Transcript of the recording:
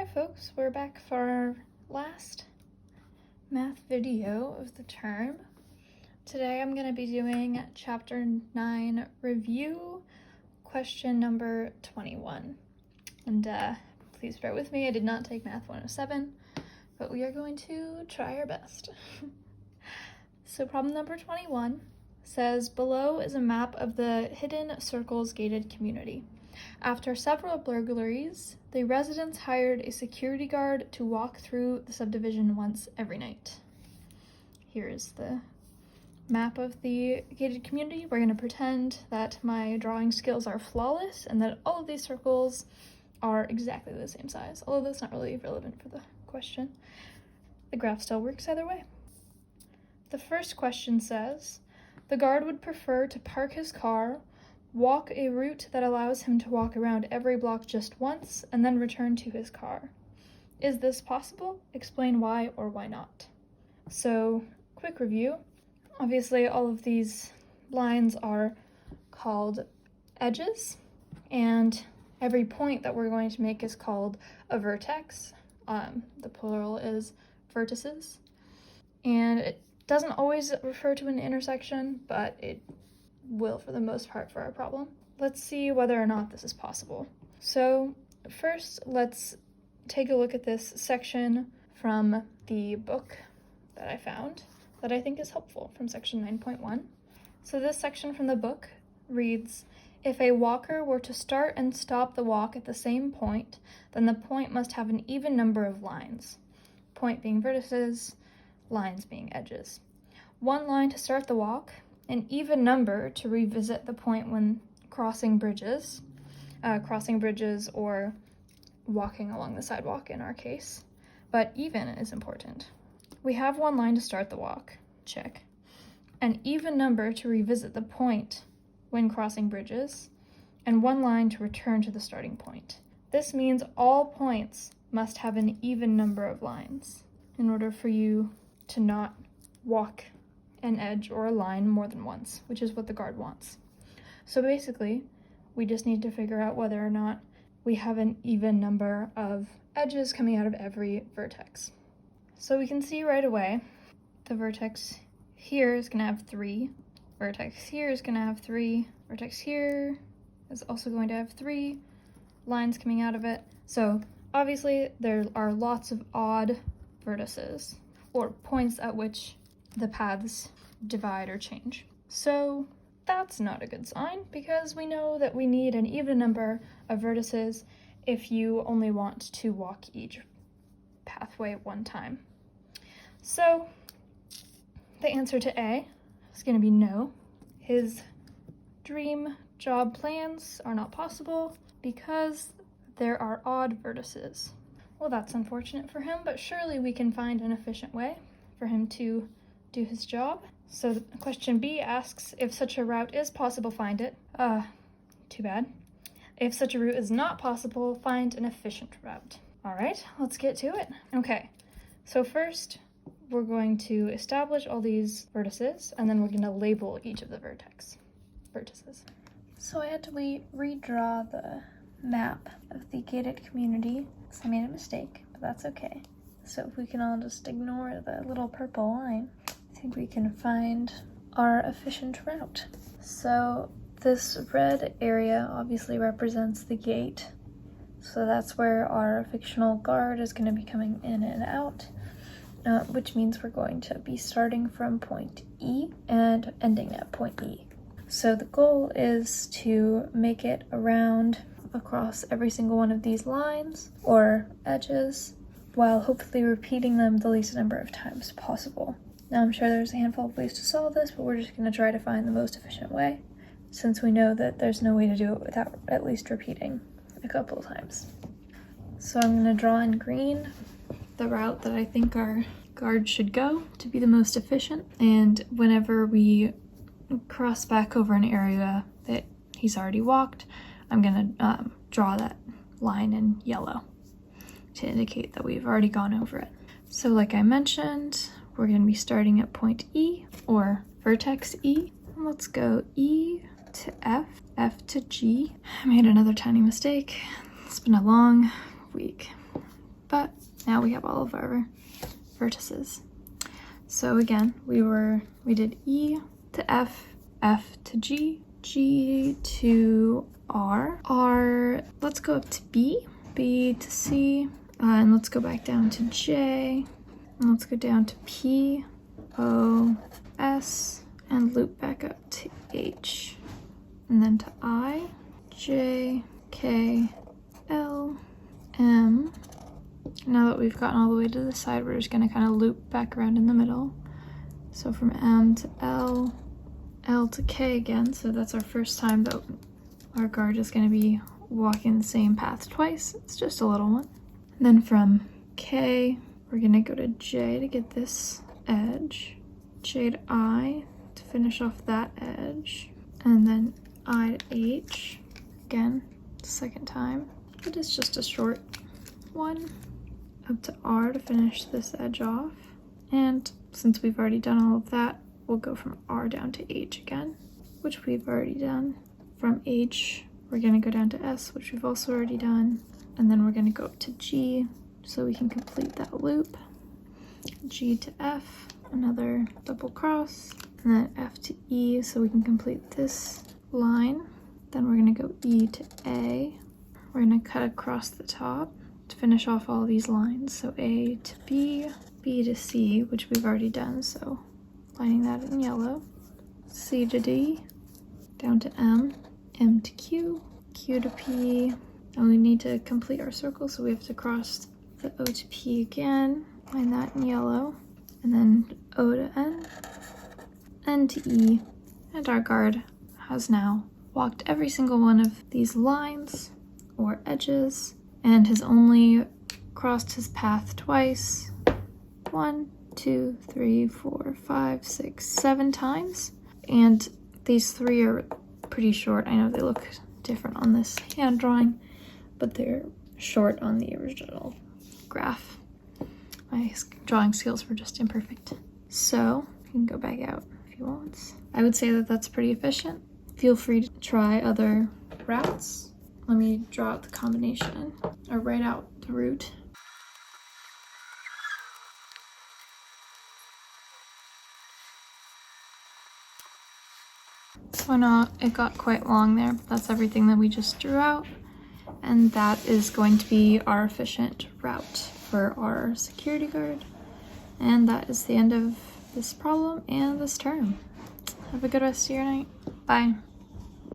Hi folks, we're back for our last math video of the term. Today I'm going to be doing chapter 9 review, question number 21. And please bear with me, I did not take math 107, but we are going to try our best. So problem number 21 says, below is a map of the Hidden Circles gated community. After several burglaries, the residents hired a security guard to walk through the subdivision once every night. Here is the map of the gated community. We're going to pretend that my drawing skills are flawless and that all of these circles are exactly the same size, although that's not really relevant for the question. The graph still works either way. The first question says, the guard would prefer to park his car, walk a route that allows him to walk around every block just once, and then return to his car. Is this possible? Explain why or why not. So, quick review. Obviously, all of these lines are called edges, and every point that we're going to make is called a vertex. The plural is vertices. And it doesn't always refer to an intersection, but it will for the most part for our problem. Let's see whether or not this is possible. So first, let's take a look at this section from the book that I found that I think is helpful from section 9.1. So this section from the book reads, if a walker were to start and stop the walk at the same point, then the point must have an even number of lines. Point being vertices, lines being edges. One line to start the walk, an even number to revisit the point when crossing bridges or walking along the sidewalk in our case, but even is important. We have one line to start the walk, check. An even number to revisit the point when crossing bridges, and one line to return to the starting point. This means all points must have an even number of lines in order for you to not walk an edge or a line more than once, which is what the guard wants. So basically, we just need to figure out whether or not we have an even number of edges coming out of every vertex. So we can see right away, the vertex here is going to have 3, vertex here is going to have 3, vertex here is also going to have 3 lines coming out of it. So obviously there are lots of odd vertices, or points at which the paths divide or change. So that's not a good sign, because we know that we need an even number of vertices if you only want to walk each pathway one time. So the answer to A is going to be no. His dream job plans are not possible because there are odd vertices. Well, that's unfortunate for him, but surely we can find an efficient way for him to do his job. So question B asks, if such a route is possible, find it. Too bad. If such a route is not possible, find an efficient route. All right, let's get to it. Okay, so first we're going to establish all these vertices, and then we're going to label each of the vertices. So I had to redraw the map of the gated community because I made a mistake, but that's okay. So if we can all just ignore the little purple line, I think we can find our efficient route. So this red area obviously represents the gate. So that's where our fictional guard is going to be coming in and out, which means we're going to be starting from point E and ending at point E. So the goal is to make it around across every single one of these lines or edges, while hopefully repeating them the least number of times possible. Now I'm sure there's a handful of ways to solve this, but we're just going to try to find the most efficient way, since we know that there's no way to do it without at least repeating a couple of times. So I'm going to draw in green the route that I think our guard should go to be the most efficient, and whenever we cross back over an area that he's already walked, I'm going to draw that line in yellow to indicate that we've already gone over it. So like I mentioned, we're going to be starting at point E, or vertex E. Let's go E to F, F to G. I made another tiny mistake. It's been a long week. Now we have all of our vertices. So again, we did E to F, F to G, G to R, let's go up to B, B to C, and let's go back down to J, and let's go down to P, O, S, and loop back up to H, and then to I, J, K, L, M. Now that we've gotten all the way to the side, we're just gonna kind of loop back around in the middle. So from M to L, L to K again, so that's our first time that our guard is gonna be walking the same path twice. It's just a little one. And then from K, we're gonna go to J to get this edge, J to I to finish off that edge, and then I to H, again, the second time. But it's just a short one. Up to R to finish this edge off. And since we've already done all of that, we'll go from R down to H again, which we've already done. From H, we're gonna go down to S, which we've also already done. And then we're gonna go up to G, so we can complete that loop. G to F, another double cross, and then F to E, so we can complete this line. Then we're gonna go E to A. We're gonna cut across the top to finish off all these lines. So A to B, B to C, which we've already done, so lining that in yellow. C to D, down to M, M to Q, Q to P, and we need to complete our circle, so we have to cross the O to P again, line that in yellow, and then O to N, N to E, and our guard has now walked every single one of these lines or edges and has only crossed his path twice. 1, 2, 3, 4, 5, 6, 7 times. And these 3 are pretty short. I know they look different on this hand drawing, but they're short on the original graph. My drawing skills were just imperfect. So you can go back out if you want. I would say that that's pretty efficient. Feel free to try other routes. Let me draw out the combination, or write out the root. So now it got quite long there, but that's everything that we just drew out. And that is going to be our efficient route for our security guard. And that is the end of this problem and this term. Have a good rest of your night. Bye.